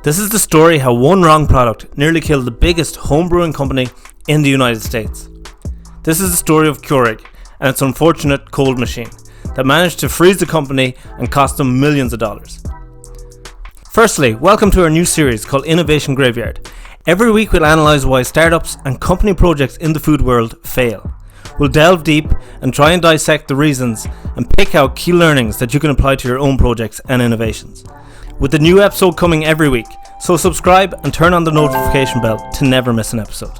This is the story how one wrong product nearly killed the biggest home brewing company in the United States. This is the story of Keurig and its unfortunate cold machine that managed to freeze the company and cost them millions of dollars. Firstly, welcome to our new series called Innovation Graveyard. Every week we'll analyse why startups and company projects in the food world fail. We'll delve deep and try and dissect the reasons and pick out key learnings that you can apply to your own projects and innovations. With a new episode coming every week, so subscribe and turn on the notification bell to never miss an episode.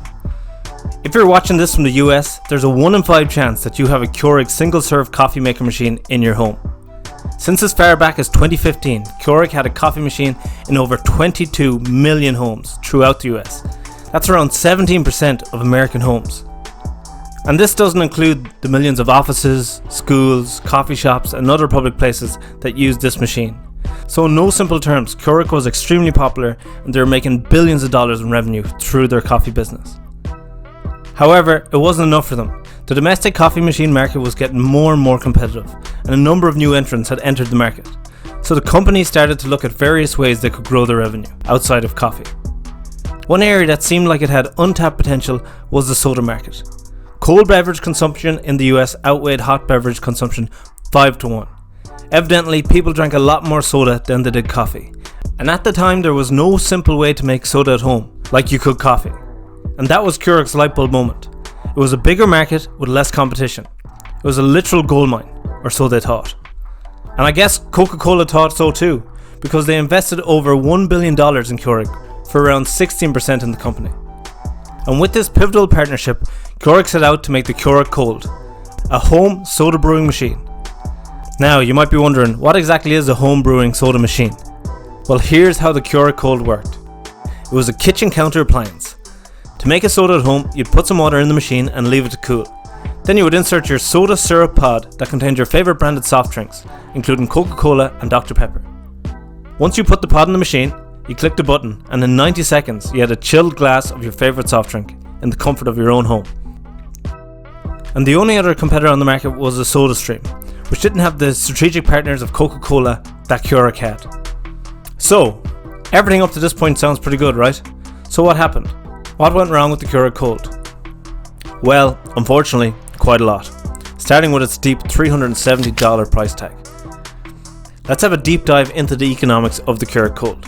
If you're watching this from the US, there's a 1 in 5 chance that you have a Keurig single-serve coffee maker machine in your home. Since as far back as 2015, Keurig had a coffee machine in over 22 million homes throughout the US. That's around 17% of American homes. And this doesn't include the millions of offices, schools, coffee shops and other public places that use this machine. So in no simple terms, Keurig was extremely popular and they were making billions of dollars in revenue through their coffee business. However, it wasn't enough for them. The domestic coffee machine market was getting more and more competitive, and a number of new entrants had entered the market. So the company started to look at various ways they could grow their revenue outside of coffee. One area that seemed like it had untapped potential was the soda market. Cold beverage consumption in the US outweighed hot beverage consumption 5-1. Evidently, people drank a lot more soda than they did coffee. And at the time, there was no simple way to make soda at home, like you could coffee. And that was Keurig's lightbulb moment. It was a bigger market with less competition. It was a literal goldmine, or so they thought. And I guess Coca-Cola thought so too, because they invested over $1 billion in Keurig for around 16% in the company. And with this pivotal partnership, Keurig set out to make the Keurig Kold, a home soda brewing machine. Now, you might be wondering, what exactly is a home brewing soda machine? Well, here's how the Keurig Kold worked. It was a kitchen counter appliance. To make a soda at home, you'd put some water in the machine and leave it to cool. Then you would insert your soda syrup pod that contained your favourite branded soft drinks, including Coca-Cola and Dr. Pepper. Once you put the pod in the machine, you clicked a button and in 90 seconds you had a chilled glass of your favourite soft drink in the comfort of your own home. And the only other competitor on the market was the SodaStream, which didn't have the strategic partners of Coca-Cola that Keurig had. So, everything up to this point sounds pretty good, right? So what happened? What went wrong with the Keurig Kold? Well, unfortunately, quite a lot, starting with its steep $370 price tag. Let's have a deep dive into the economics of the Keurig Kold.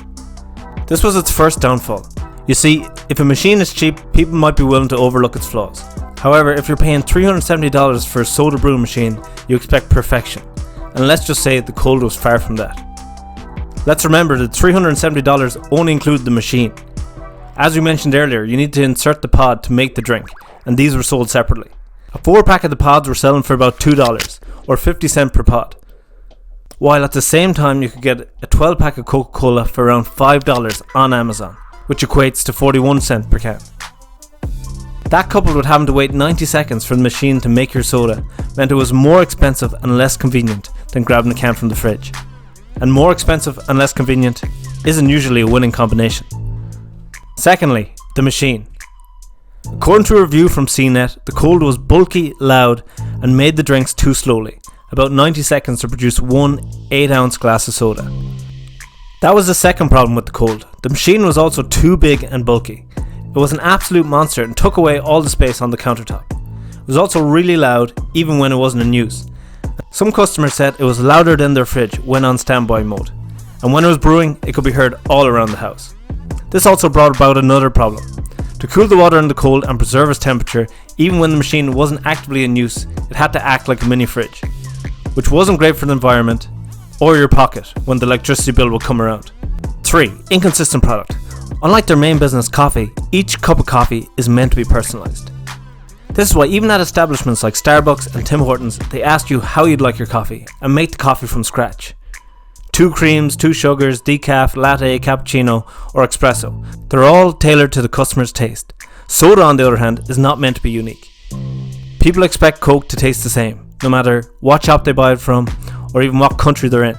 This was its first downfall. You see, if a machine is cheap, people might be willing to overlook its flaws. However, if you're paying $370 for a soda brewing machine, you expect perfection. And let's just say the Kold was far from that. Let's remember that $370 only included the machine. As we mentioned earlier, you need to insert the pod to make the drink, and these were sold separately. A 4-pack of the pods were selling for about $2, or 50 cents per pod. While at the same time you could get a 12-pack of Coca-Cola for around $5 on Amazon, which equates to 41 cents per can. That coupled with having to wait 90 seconds for the machine to make your soda meant it was more expensive and less convenient than grabbing a can from the fridge. And more expensive and less convenient isn't usually a winning combination. Secondly, the machine. According to a review from CNET, the Kold was bulky, loud, and made the drinks too slowly, about 90 seconds to produce one 8-ounce glass of soda. That was the second problem with the Kold. The machine was also too big and bulky. It was an absolute monster and took away all the space on the countertop. It was also really loud, even when it wasn't in use. Some customers said it was louder than their fridge when on standby mode, and when it was brewing, it could be heard all around the house. This also brought about another problem. To cool the water in the Kold and preserve its temperature, even when the machine wasn't actively in use, it had to act like a mini fridge, which wasn't great for the environment or your pocket when the electricity bill would come around. 3. Inconsistent product. Unlike their main business, coffee, each cup of coffee is meant to be personalised. This is why even at establishments like Starbucks and Tim Hortons, they ask you how you'd like your coffee and make the coffee from scratch. 2 creams, 2 sugars, decaf, latte, cappuccino, or espresso. They're all tailored to the customer's taste. Soda, on the other hand, is not meant to be unique. People expect Coke to taste the same, no matter what shop they buy it from, or even what country they're in.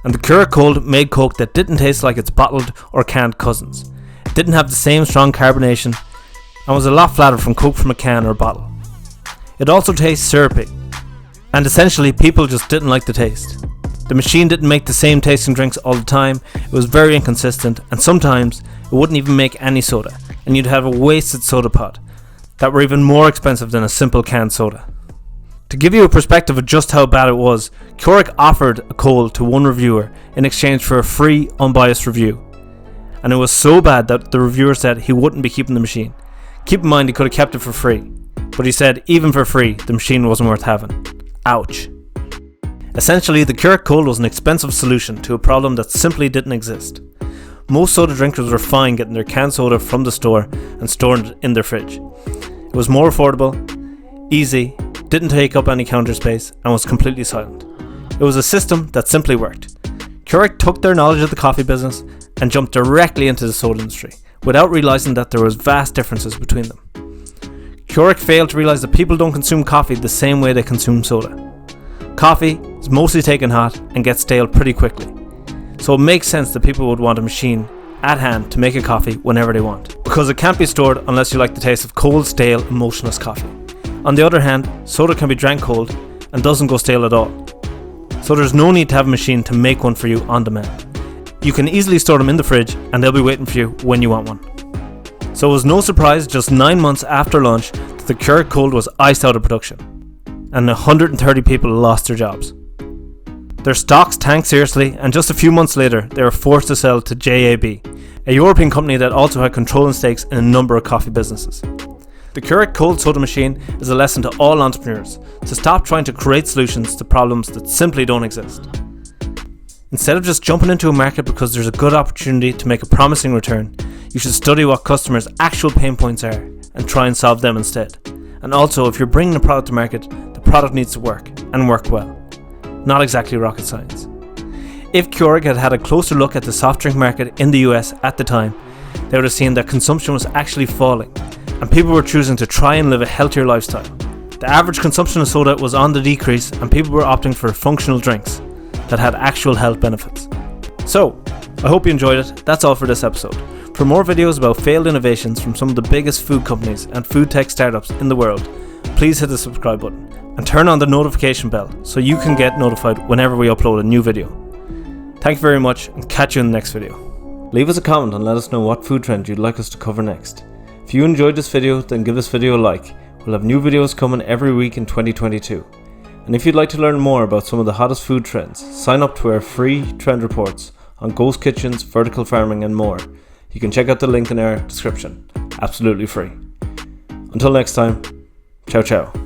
And the Keurig Kold made Coke that didn't taste like its bottled or canned cousins. It didn't have the same strong carbonation, and was a lot flatter from Coke from a can or bottle. It also tastes syrupy, and essentially people just didn't like the taste. The machine didn't make the same tasting drinks all the time, it was very inconsistent, and sometimes it wouldn't even make any soda, and you'd have a wasted soda pod that were even more expensive than a simple canned soda. To give you a perspective of just how bad it was, Keurig offered a Kold to one reviewer in exchange for a free, unbiased review. And it was so bad that the reviewer said he wouldn't be keeping the machine. Keep in mind he could have kept it for free, but he said even for free, the machine wasn't worth having. Ouch. Essentially, the Keurig Kold was an expensive solution to a problem that simply didn't exist. Most soda drinkers were fine getting their canned soda from the store and storing it in their fridge. It was more affordable, easy, didn't take up any counter space, and was completely silent. It was a system that simply worked. Keurig took their knowledge of the coffee business and jumped directly into the soda industry, without realising that there was vast differences between them. Keurig failed to realise that people don't consume coffee the same way they consume soda. Coffee is mostly taken hot and gets stale pretty quickly, so it makes sense that people would want a machine at hand to make a coffee whenever they want, because it can't be stored unless you like the taste of cold, stale, emotionless coffee. On the other hand, soda can be drank cold and doesn't go stale at all, so there's no need to have a machine to make one for you on demand. You can easily store them in the fridge and they'll be waiting for you when you want one. So it was no surprise just 9 months after launch that the Keurig Kold was iced out of production, and 130 people lost their jobs. Their stocks tanked seriously, and just a few months later they were forced to sell to JAB, a European company that also had controlling stakes in a number of coffee businesses. The Keurig Kold soda machine is a lesson to all entrepreneurs to stop trying to create solutions to problems that simply don't exist. Instead of just jumping into a market because there's a good opportunity to make a promising return, you should study what customers' actual pain points are and try and solve them instead. And also, if you're bringing a product to market, the product needs to work, and work well. Not exactly rocket science. If Keurig had had a closer look at the soft drink market in the US at the time, they would have seen that consumption was actually falling, and people were choosing to try and live a healthier lifestyle. The average consumption of soda was on the decrease, and people were opting for functional drinks that had actual health benefits. So, I hope you enjoyed it. That's all for this episode. For more videos about failed innovations from some of the biggest food companies and food tech startups in the world, please hit the subscribe button and turn on the notification bell so you can get notified whenever we upload a new video. Thank you very much, and catch you in the next video. Leave us a comment and let us know what food trend you'd like us to cover next. If you enjoyed this video, then give this video a like. We'll have new videos coming every week in 2022. And if you'd like to learn more about some of the hottest food trends, sign up to our free trend reports on ghost kitchens, vertical farming and more. You can check out the link in our description. Absolutely free. Until next time, ciao ciao.